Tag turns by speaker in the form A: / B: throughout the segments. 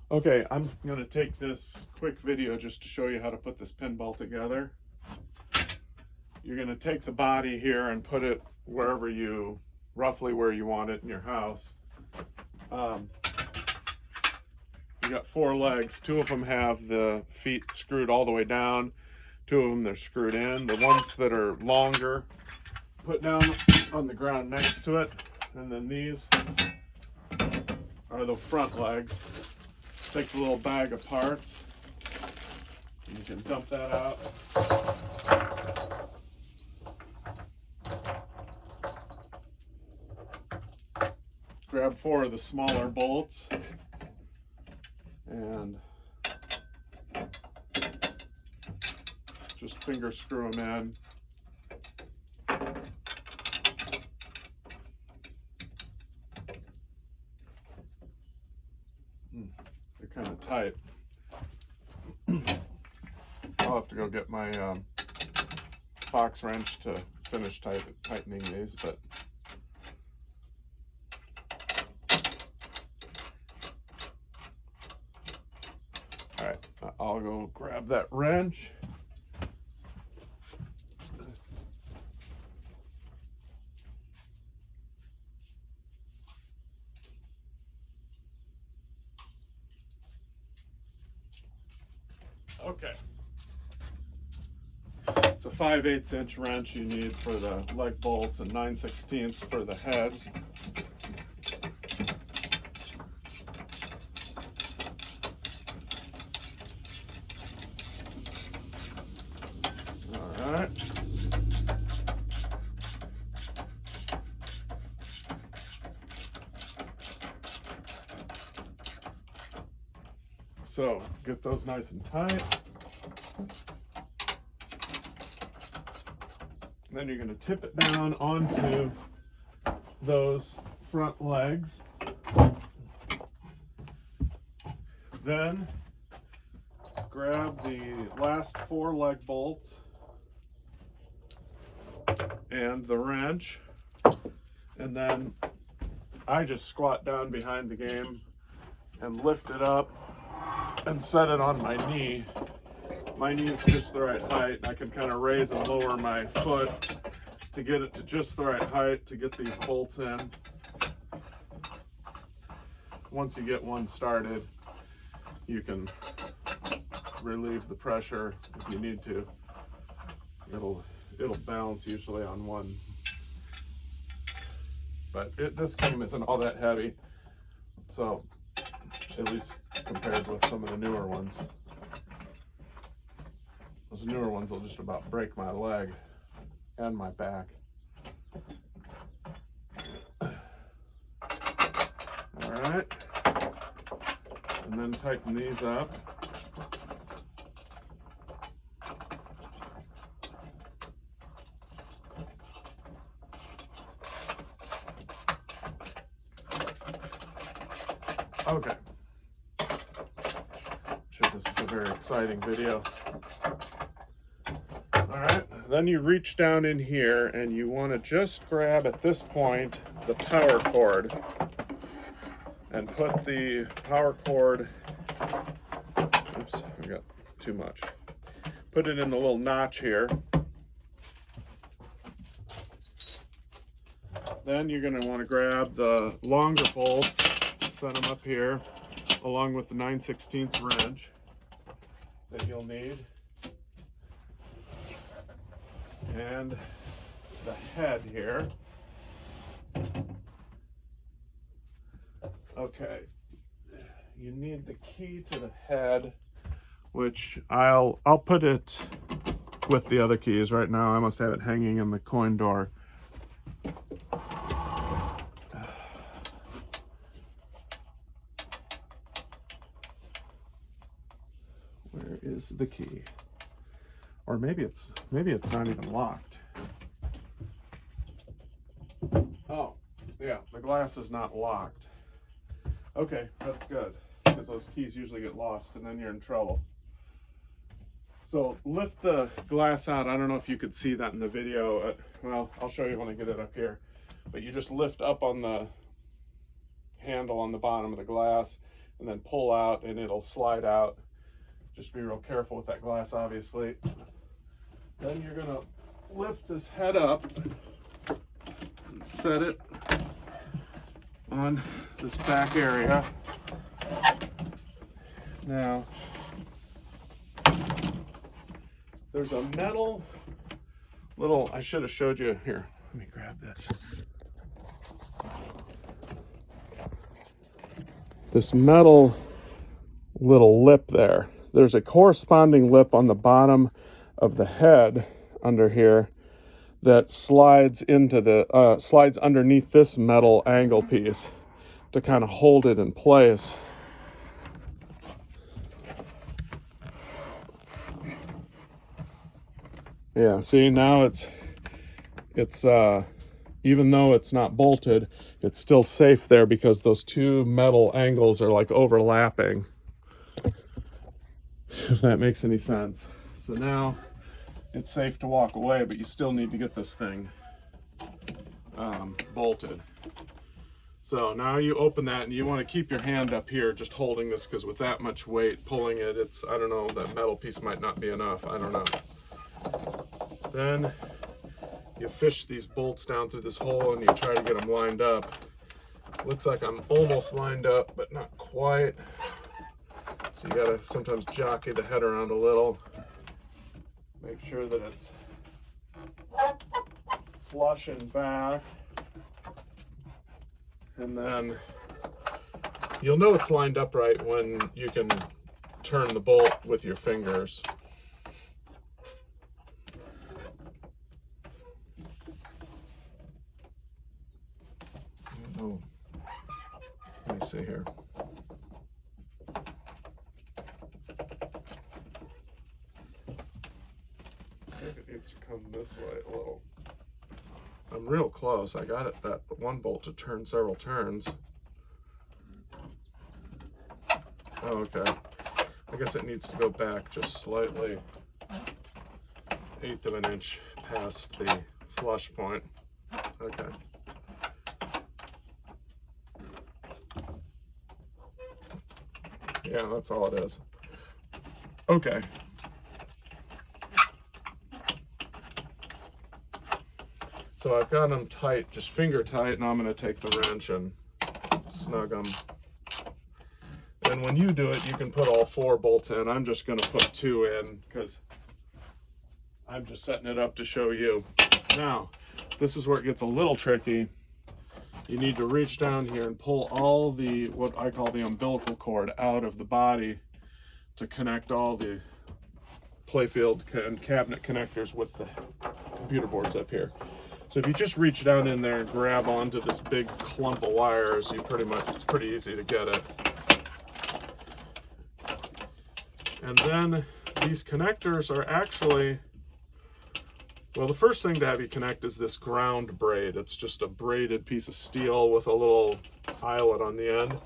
A: Okay, I'm going to take this quick video just to show you how to put this pinball together. You're going to take the body here and put it wherever you, roughly where you want it in your house. You got 4 legs. 2 of them have the feet screwed all the way down. 2 of them, they're screwed in. The ones that are longer, put down on the ground next to it. And then these are the front legs. Take the little bag of parts. You can dump that out. Grab 4 of the smaller bolts and just finger screw them in. They're kind of tight. I'll have to go get my box wrench to finish tightening these, but all right, I'll go grab that wrench. Okay. It's a 5/8 inch wrench you need for the leg bolts and 9/16 for the head. All right. So get those nice and tight. Then you're going to tip it down onto those front legs. Then grab the last 4 leg bolts and the wrench, and then I just squat down behind the game and lift it up and set it on my knee. My knee is just the right height. I can kind of raise and lower my foot to get it to just the right height to get these bolts in. Once you get one started, you can relieve the pressure if you need to. It'll balance usually on one. But this game isn't all that heavy, so at least compared with some of the newer ones. Those newer ones will just about break my leg and my back. All right, and then tighten these up. Okay. I'm sure this is a very exciting video. All right, then you reach down in here and you want to just grab at this point the power cord and put the power cord, oops, I got too much. Put it in the little notch here. Then you're going to want to grab the longer bolts, set them up here, along with the 9/16 wrench that you'll need. And the head here. Okay, you need the key to the head, which I'll put it with the other keys. Right now I must have it hanging in the coin door. Where is the key? Or maybe it's not even locked. Oh, yeah, the glass is not locked. Okay, that's good, because those keys usually get lost and then you're in trouble. So lift the glass out. I don't know if you could see that in the video. Well, I'll show you when I get it up here. But you just lift up on the handle on the bottom of the glass, and then pull out and it'll slide out. Just be real careful with that glass, obviously. Then you're gonna lift this head up and set it on this back area. Now, there's a metal little, I should have showed you here. Let me grab this. This metal little lip there. There's a corresponding lip on the bottom of the head under here that slides into the slides underneath this metal angle piece to kind of hold it in place. Yeah, see, now it's even though it's not bolted, it's still safe there because those two metal angles are like overlapping, if that makes any sense. So now it's safe to walk away, but you still need to get this thing bolted. So now you open that, and you want to keep your hand up here just holding this, because with that much weight pulling it, it's, I don't know, that metal piece might not be enough, I don't know. Then you fish these bolts down through this hole and you try to get them lined up. Looks like I'm almost lined up, but not quite. So you gotta sometimes jockey the head around a little. Make sure that it's flush and back. And then you'll know it's lined up right when you can turn the bolt with your fingers. Oh, let me see here. Looks like it needs to come this way a little. I'm real close. I got it, that one bolt to turn several turns. Oh, okay. I guess it needs to go back just slightly, 1/8 of an inch past the flush point. Okay. Yeah, that's all it is. Okay. So I've got them tight, just finger tight, and I'm going to take the wrench and snug them. And when you do it, you can put all 4 bolts in. I'm just going to put 2 in because I'm just setting it up to show you. Now, this is where it gets a little tricky. You need to reach down here and pull all the, what I call the umbilical cord, out of the body to connect all the playfield and cabinet connectors with the computer boards up here. So if you just reach down in there and grab onto this big clump of wires, you pretty much, it's pretty easy to get it. And then these connectors are actually, well, the first thing to have you connect is this ground braid. It's just a braided piece of steel with a little eyelet on the end.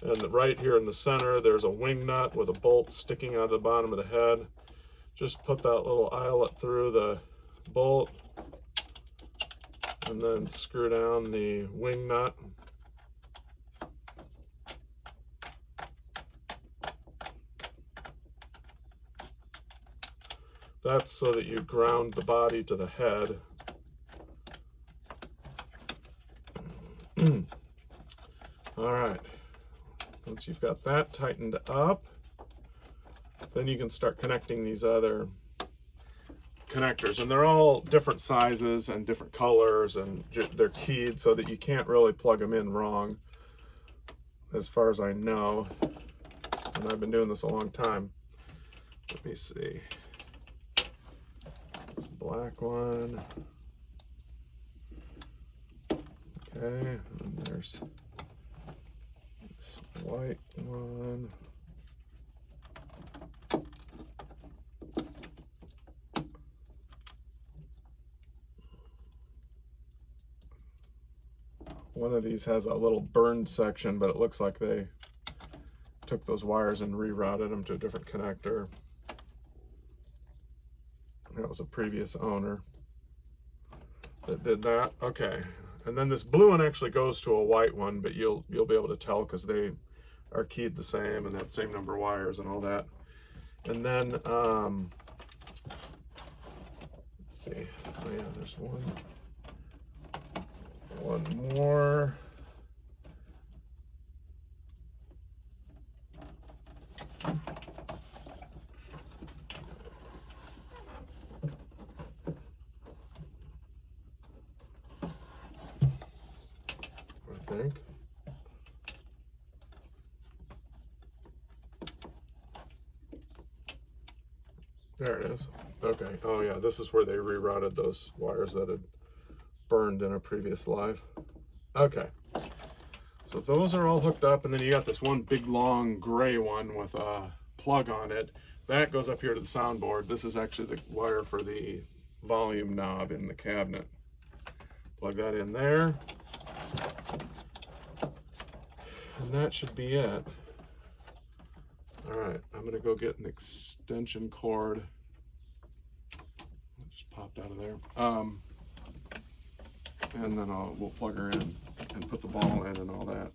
A: And right here in the center, there's a wing nut with a bolt sticking out of the bottom of the head. Just put that little eyelet through the bolt and then screw down the wing nut. That's so that you ground the body to the head. All right, once you've got that tightened up, then you can start connecting these other connectors, and they're all different sizes and different colors, and they're keyed so that you can't really plug them in wrong, as far as I know, and I've been doing this a long time. Let me see. This black one. Okay, and there's this white one. One of these has a little burned section, but it looks like they took those wires and rerouted them to a different connector. That was a previous owner that did that. Okay, and then this blue one actually goes to a white one, but you'll be able to tell because they are keyed the same and that same number of wires and all that. And then, let's see, oh yeah, there's one more. I think. There it is. Okay. Oh yeah, this is where they rerouted those wires that had burned in a previous life. Okay. So those are all hooked up, and then you got this one big long gray one with a plug on it. That goes up here to the soundboard. This is actually the wire for the volume knob in the cabinet. Plug that in there. And that should be it. All right, I'm gonna go get an extension cord. It just popped out of there. And then we'll plug her in and put the ball in and all that.